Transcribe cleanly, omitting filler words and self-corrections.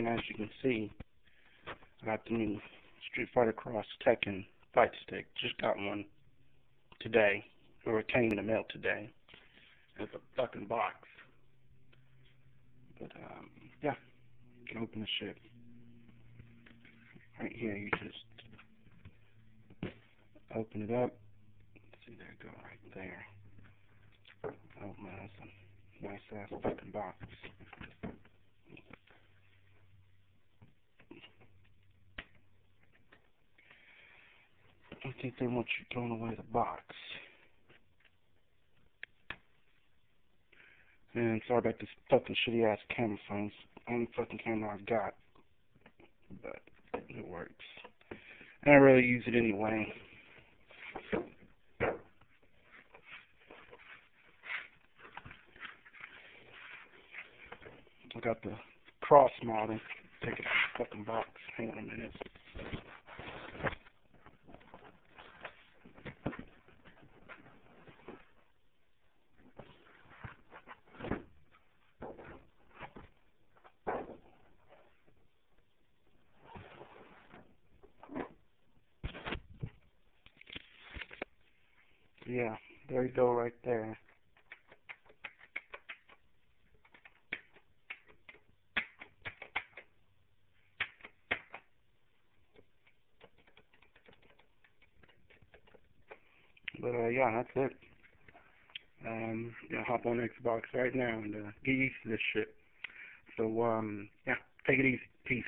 And as you can see, I got the new Street Fighter X Tekken fight stick. Just got one today, or it came in the mail today. It's a fucking box. But yeah, you can open the shit. Right here, you just open it up. See, there you go, right there. Oh man, that's a nice ass fucking box. I think they want you throwing away the box. And sorry about this fucking shitty ass camera phone. It's the only fucking camera I got. But it works. I don't really use it anyway. I got the cross modding. Take it out of the fucking box. Hang on a minute. Yeah, there you go right there. But yeah, that's it. Hop on Xbox right now and get used to this shit. So yeah, take it easy. Peace.